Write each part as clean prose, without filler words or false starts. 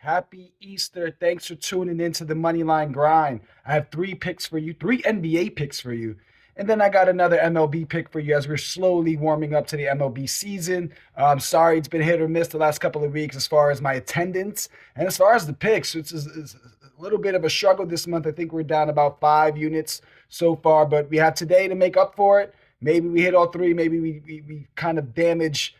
Happy Easter. Thanks for tuning into the Moneyline Grind. I have three picks for you, three NBA picks for you. And then I got another MLB pick for you as we're slowly warming up to the MLB season. I'm sorry it's been hit or miss the last couple of weeks as far as my attendance. And as far as the picks, it's a little bit of a struggle this month. I think we're down about 5 units so far, but we have today to make up for it. Maybe we hit all three. Maybe we kind of damage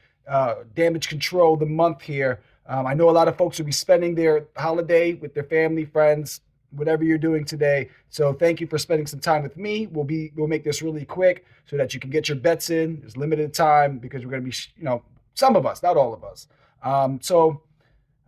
control the month here. I know a lot of folks will be spending their holiday with their family, friends, whatever you're doing today. So thank you for spending some time with me. We'll make this really quick so that you can get your bets in. There's limited time because we're going to be, some of us, not all of us. So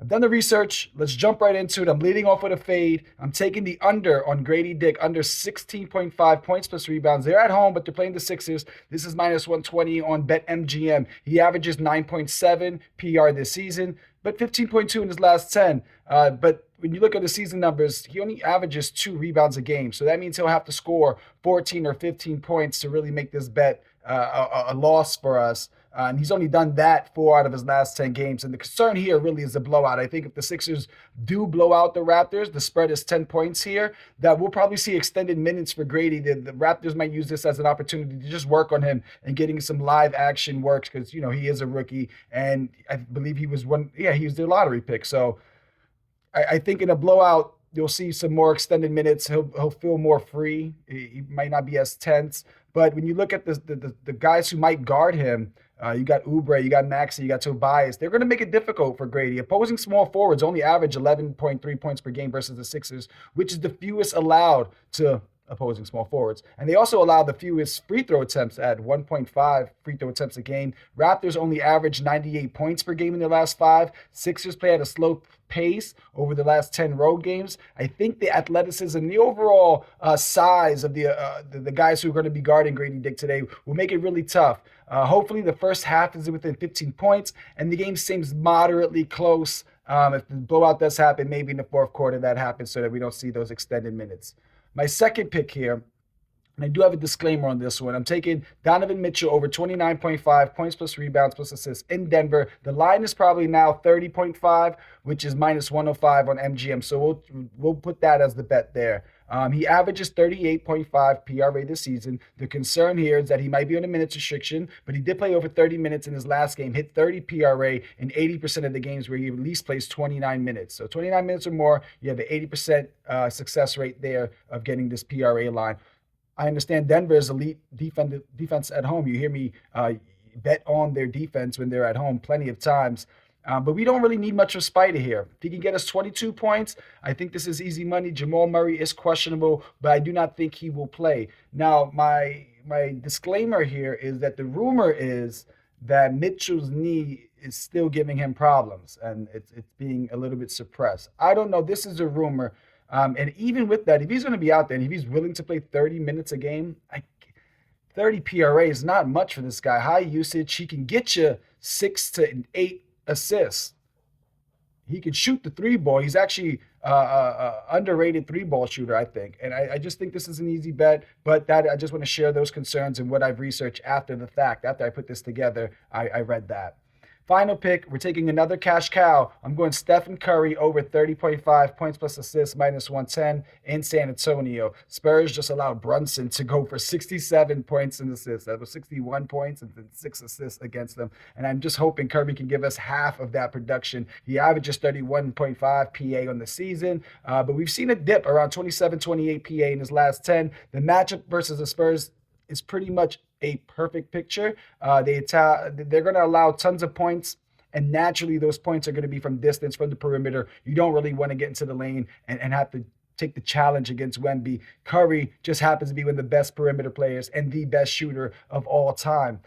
I've done the research. Let's jump right into it. I'm leading off with a fade. I'm taking the under on Grady Dick, under 16.5 points plus rebounds. They're at home, but they're playing the Sixers. This is minus 120 on BetMGM. He averages 9.7 PR this season, but 15.2 in his last 10. But when you look at the season numbers, he only averages 2 rebounds a game. So that means he'll have to score 14 or 15 points to really make this bet a loss for us. And he's only done that 4 out of his last 10 games. And the concern here really is a blowout. I think if the Sixers do blow out the Raptors, the spread is 10 points here, that we'll probably see extended minutes for Grady. The Raptors might use this as an opportunity to just work on him and getting some live action works because, he is a rookie. And I believe he was their lottery pick. So I think in a blowout, you'll see some more extended minutes. He'll feel more free. He might not be as tense. But when you look at the guys who might guard him, you got Oubre, you got Maxey, you got Tobias. They're going to make it difficult for Grady. Opposing small forwards only average 11.3 points per game versus the Sixers, which is the fewest allowed to opposing small forwards. And they also allow the fewest free throw attempts at 1.5 free throw attempts a game. Raptors only average 98 points per game in their last 5. Sixers play at a slow pace over the last 10 road games. I think the athleticism, the overall size of the guys who are going to be guarding Grady Dick today will make it really tough. Hopefully the first half is within 15 points and the game seems moderately close. If the blowout does happen, maybe in the fourth quarter that happens so that we don't see those extended minutes. My second pick here, and I do have a disclaimer on this one. I'm taking Donovan Mitchell over 29.5 points plus rebounds plus assists in Denver. The line is probably now 30.5, which is minus 105 on MGM. So we'll put that as the bet there. He averages 38.5 PRA this season. The concern here is that he might be on a minutes restriction, but he did play over 30 minutes in his last game, hit 30 PRA in 80% of the games where he at least plays 29 minutes. So 29 minutes or more, you have an 80% success rate there of getting this PRA line. I understand Denver's elite defense at home. You hear me bet on their defense when they're at home plenty of times. But we don't really need much of Spider here. If he can get us 22 points, I think this is easy money. Jamal Murray is questionable, but I do not think he will play. Now, my disclaimer here is that the rumor is that Mitchell's knee is still giving him problems, and it's being a little bit suppressed. I don't know. This is a rumor. And even with that, if he's going to be out there and if he's willing to play 30 minutes a game, 30 PRA is not much for this guy. High usage. He can get you 6 to 8 assists. He can shoot the 3-ball. He's actually underrated 3-ball shooter, I think. And I just think this is an easy bet. But I just want to share those concerns and what I've researched after the fact. After I put this together, I read that. Final pick, we're taking another cash cow. I'm going Stephen Curry over 30.5 points plus assists, minus 110 in San Antonio. Spurs just allowed Brunson to go for 67 points and assists. That was 61 points and 6 assists against them. And I'm just hoping Curry can give us half of that production. He averages 31.5 PA on the season, but we've seen a dip around 27, 28 PA in his last 10. The matchup versus the Spurs is pretty much a perfect picture. They're going to allow tons of points, and naturally those points are going to be from distance, from the perimeter. You don't really want to get into the lane and have to take the challenge against Wemby. Curry just happens to be one of the best perimeter players and the best shooter of all time.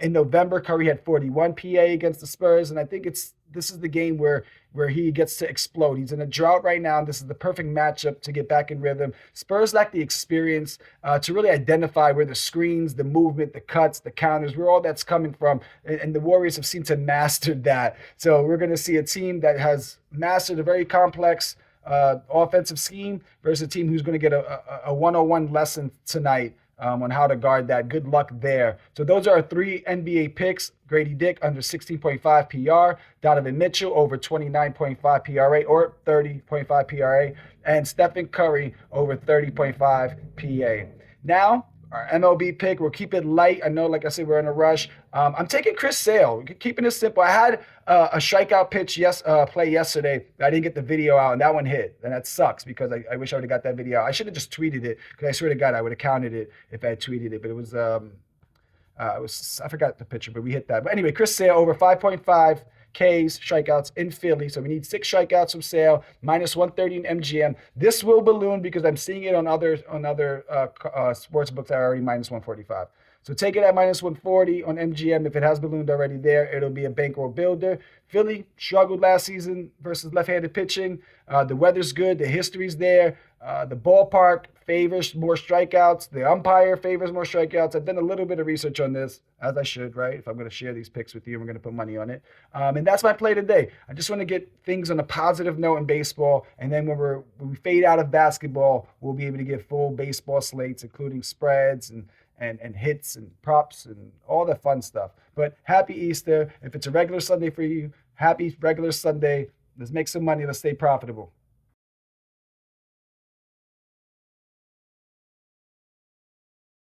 In November, Curry had 41 PA against the Spurs, and I think this is the game where he gets to explode. He's in a drought right now, and this is the perfect matchup to get back in rhythm. Spurs lack the experience to really identify where the screens, the movement, the cuts, the counters, where all that's coming from, and the Warriors have seemed to master that. So we're going to see a team that has mastered a very complex offensive scheme versus a team who's going to get a 101 lesson tonight on how to guard that. Good luck there. So those are our 3 NBA picks. Grady Dick under 16.5 PR, Donovan Mitchell over 29.5 PRA or 30.5 PRA, and Stephen Curry over 30.5 PA. Now, our MLB pick, we'll keep it light. I know, like I said, we're in a rush. I'm taking Chris Sale, keeping it simple. I had a strikeout pitch play yesterday. I didn't get the video out, and that one hit. And that sucks because I wish I would have got that video out. I should have just tweeted it because I swear to God, I would have counted it if I had tweeted it. But it was I forgot the pitcher, but we hit that. But anyway, Chris Sale over 5.5 Ks, strikeouts in Philly. So we need 6 strikeouts from Sale, minus 130 in MGM. This will balloon because I'm seeing it on other sports books that are already minus 145. So take it at minus 140 on MGM. If it has ballooned already there, it'll be a bankroll builder. Philly struggled last season versus left-handed pitching. The weather's good. The history's there. The ballpark favors more strikeouts. The umpire favors more strikeouts. I've done a little bit of research on this, as I should, right? If I'm going to share these picks with you, we're going to put money on it. And that's my play today. I just want to get things on a positive note in baseball. And then when we fade out of basketball, we'll be able to get full baseball slates, including spreads and hits and props and all the fun stuff. But happy Easter. If it's a regular Sunday for you, happy regular Sunday. Let's make some money. Let's stay profitable.